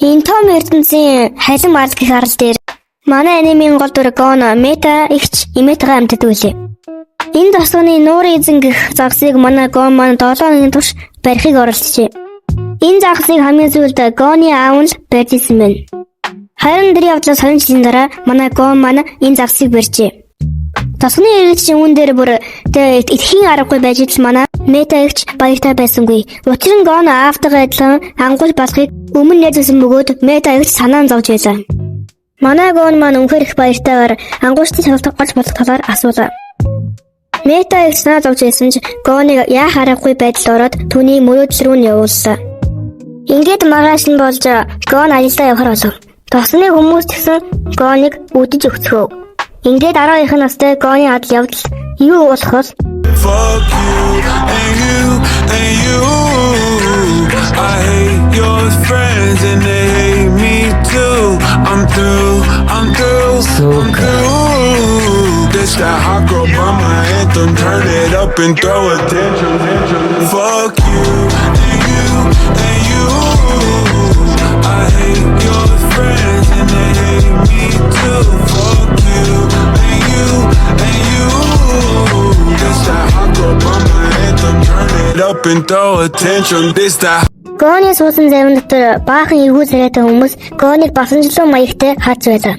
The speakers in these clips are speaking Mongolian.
Энэ том ертөнцийн халин марл гэх арал дээр манай анимын гол дүр Гоно Мета ихч Иметага амьтад үлээ. Энэ тосгоны нуурын эзэн гэх загсыг манай Гон маань 7 хоногийн турш барихыг оролцжээ. Энэ загсыг хамгийн сүүлд Гоны аав нь барьжсэн байна. Харин тэр явдлаас 20 жилийн дараа манай Гон маань энэ загсыг барьжээ. Тосгоны эргэлтийн үн дээр бүр итгэхийн аргагүй байж идэл манай Мета ихч баяртай байсангүй. Учир нь Гоно аавтайгаа адилхан ангуул болохыг өмнө найзсан бөгөөд Мета ихч санаан зовж байлаа. Манай Гон маань үнэхээр их баяртайгаар ангуучдын шалгалт голж болох талаар асуулаа. Мета их санаа зовж байсан ч Гоныг яах аргагүй байдалд ороод түүний мөрөөдөл рүү нь явуулсан. Ингээд маргааш нь болж Гон ажилдаа явахаар болов. Тосны хүмүүс гэсэн Гоныг үдэж өгцгөө. Ингээд 12 настай Гоны адал явдал юу болохоос Fuck you and you and you. I hate your friends and they hate me too. I'm through. This that hot girl by my anthem. Turn it up and throw a tantrum. Fuck you and you and you. I hate your friends and they hate me too. Fuck you and you and you. This that hot girl by my anthem. Turn it up and throw a tantrum. This that. Гоны суусан завин дотор баахан эвгүй царайтай хүмүүс Гоныг басамжлан маягтай харж байлаа.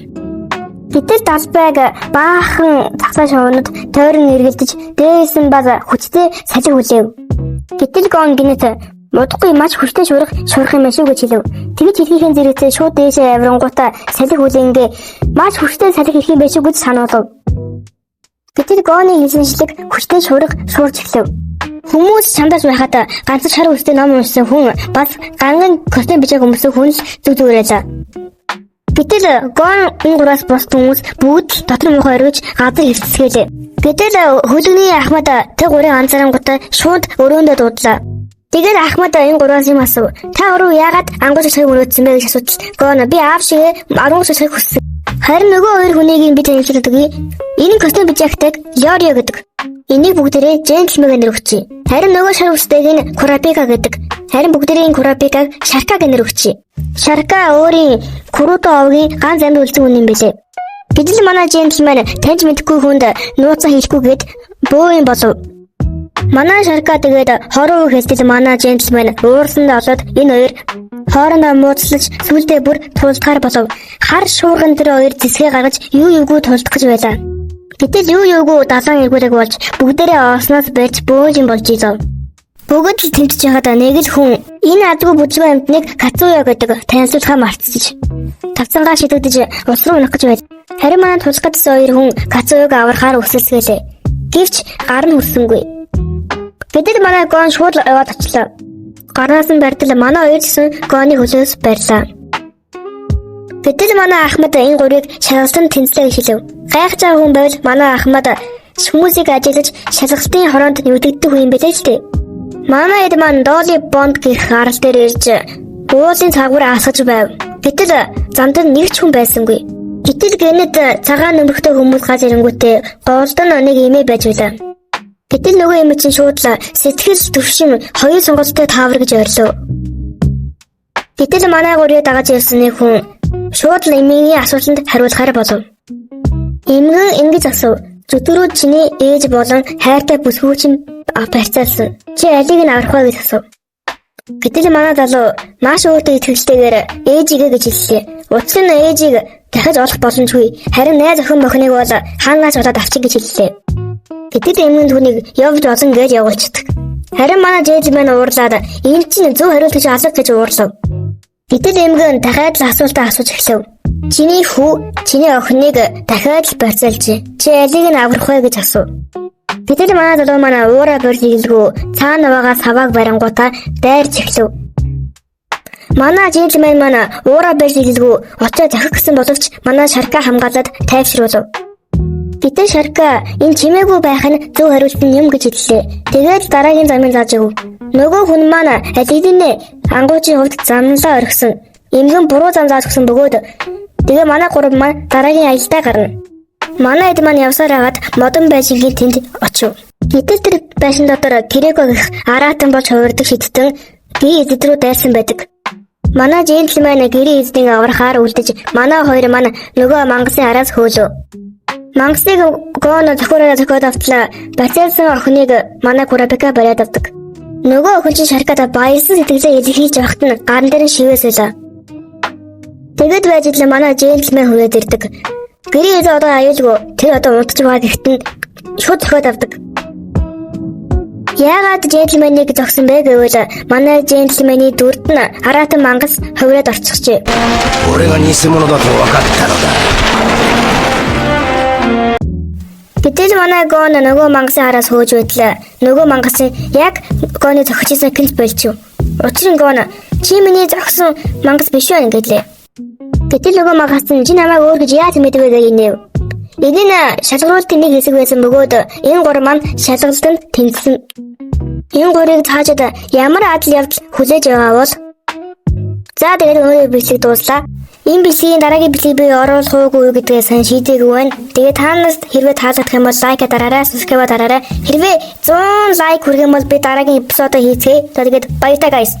Гэтэл далбайг баахан цасаа шоонод тойрон эргэлдэж дээрээс нь бага хүчтэй салхи хүлээв. Гэтэл Гон гинэт модохгүй маш хүчтэй шуурх юм шүү гэж хэлв. Тэгж хэлхийхэн зэрэгцээ шууд дээшээ аврангуудаа салхи хүлээнгээ маш хүчтэй салхи ирэх юм биш үү гэж сануулв. Гэтэл Гоны хэлсэншлэг хүчтэй шуурж эхлэв. Хүмүүс чамдаас байхад ганц шар үстэй ном уншсан хүн бас ганган костюм бичээ хүмүүсээ хүн л зүгээрээ. Гэтэл Гон энэ гураас бос хүмүүс бүгд дотор мохоо өргөж газар хөвцсгэлээ. Гэтэл хөлөгний Ахмад тэг гурийн анзаарангуудаа шууд өрөөндөө дуудлаа. Тэгээд Ахмад энэ гураас юм асуув. Та өрөө яагаад ангууч цагийг өрөөдсөн бэ гэж асуутал Гон би аав шиг 10 цагийг хүссэн. Харин нөгөө хоёр хүнийг би танилцуулдаг. Энэ костюм бичээхтэйг Лорио гэдэг. Энийг бүгдээрээ Джентльмен гэнээр өгчээ. Харин нөгөө шар үстэйг нь Курапика гэдэг. Харин бүгдээрээ Курапикаг Шарка гэнээр өгчээ. Шарка өөрийн Курото овгийн ганц амьд үлдсэн хүн юм билээ. Гэтэл манай Джентльмен таньж мэдхгүй хүнд нууцаа хийхгүйгээд бөө юм болов. Манай Шарка тэгээд хороо хэлтэл манай Джентльмен уурсанд олоод энэ хоёр хоорондоо мууцлаж сүулдэ бүр тулдгаар болов. Хар шуурган тэр хоёр зэсгээ гаргаж юугүй тулдах гэж байлаа. Гэтэл юугүй далайн эргүүлэг болж бүгдээрээ оосноос барьж бөөж юм болж идэв. Бүгд л тэмтэж байхад нэг л хүн энэ адгүй бүжиг амьтныг Кацуя гэдэг танилцуулахаа мартчих. Тавцангаа шидэгдэж ус руу унах гэж байл. Харин манай тулгадсан хоёр хүн Кацуяг аврахаар өсөлсгөлээ. Гэвч гар нь хүрсэнгүй. Гэтэл манай Гон шууд яваад очлоо. Гарнаас нь бартал манай хоёр гэсэн Гоны хөлөөс барьлаа. Гэтэл манай Ахмад энэ гурыг шалгалтанд тэнцлээ гэж хэлв. Гайхаж байгаа хүн байвал манай Ахмад хүмүүсийг ажиглаж шалгалтын хороонд нүдэгдэх хүн юм билээ л дээ. Манай эд маань Доли Бонд гэх арал дээр ирж уулын цагуур асгаж байв. Гэтэл замд нэг ч хүн байсангүй. Гэтэл гэнэт цагаан нөмрөхтэй хүмүүс гал ирэнгүүтээ голдон нэг эмээ байж байлаа. Гэтэл нөгөө эмээ чинь шууд л сэтгэл төвшин хоёр сонголттой таавар гэж ойрлоо. Гэтэл манай гурыг дагаж ирсэн нэг хүн шууд л эмээний асуултанд хариулахаар болов. Эмгэн ингэж асуув. Зүтгэрүүд чиний ээж болон хайртай бүсгүүч нь барьцаалсан. Чи алийг нь аврах вэ гэж асуув. Гэтэл манай залуу маш өөртөө итгэлтэйгээр ээжигээ гэж хэллээ. Учир нь ээжийг дахиж олох боломжгүй. Харин найз охин мохиныг бол хангаас болоод авчих гэж хэллээ. Гэтэл эмгэн түүнийг явж олон гэж явуулчихдаг. Харин манай Джеймэн уурлаад энэ чинь зөв хариулт гэж алга гэж уурлав. Гэтэл эмгэн дахиад л асуултаа асууж эхлэв. Чиний хүү чиний охиныг дахиад л барьцаалжээ. Чи алийг нь аврах вэ гэж асуув. Гэтэл манай залуу манай уураа барьж хэлгүй цаана байгаа савааг барингуудаа дайрч эхлэв. Манай Джеймэн манай уураа барьж хэлгүй очоо захих гэсэн боловч манай Шарка хамгаалаад тайвшруулв. Гэтэл Шарка энэ чимээгүй байх нь зөв хариулт юм гэж хэллээ. Тэгээд дараагийн замыг зааж өгв. Нөгөө хүн маань аль хэдийнэ ангуучийн хувьд замналаа орхисон. Эмгэн буруу зам зааж өгсөн бөгөөд тэгээ манай гурав маань дараагийн аялдаа гарна. Манай эд маань явсаар хагаад модон байшингийн тэнд очив. Гэтэл тэр байшин дотор Кирэко гэх аратан болж хувирдаг шидтэн би эзэд рүү дайрсан байдаг. Манай джентльмен гэрийн эзнийг аврахаар үлдэж манай хоёр маань нөгөө мангасын араас хөөлөө. Мангасыг Гоно тохиороо зохиод автлаа. Бацаасан охиныг манай Курапика бариад авдаг. Нөгөө охин чинь Шарката баярсан сэтгэлээ илэрхийлж явахт нь гарын дээр шивээсэлээ. Тэгэд байж л манай джентльмен хүрээд ирдэг. Гэрийн эзэн одоо аюулгүй. Тэр одоо унтж байгаа гэхдээ шууд зохиод авдаг. Яагаад джентльменийг зогсон бэ гэвэл манай джентльмений дүрд нь хараатан мангас ховроод орчихжээ. 俺が偽物だと分かったのだ。 Гэтэл манай Гоно нөгөө мангасын араас хөөж байдлаа. Нөгөө мангасын яг Гоны зохицсан кинж болчих. Учир нь Гоно чи миний зогсон мангас биш үү ингээдлээ. Гэтэл нөгөө мангас нь чи намайг өөр гэж яаж мэдвэ гэнэ. Энэ нь шалгуултын нэг хэсэг байсан бөгөөд энэ гур маань шалгалтанд тэнцсэн. Энэ гурыг цаашид ямар адал явдал хүлээж байгаа бол за тэгээд өнөөдөр бичлэг дууслаа. Энэ бичлэгийн дараагийн бичлэг би оруулах уугүй гэдгээ сайн шийдээгүй байна. Тэгээд таанаас хэрвээ таалагдах юм бол лайк дараарай, subscribe дараарай. Хэрвээ 100 лайк хүргэх юм бол би дараагийн эпизодоо хийцгээе. Тэгээд баярлалаа guys.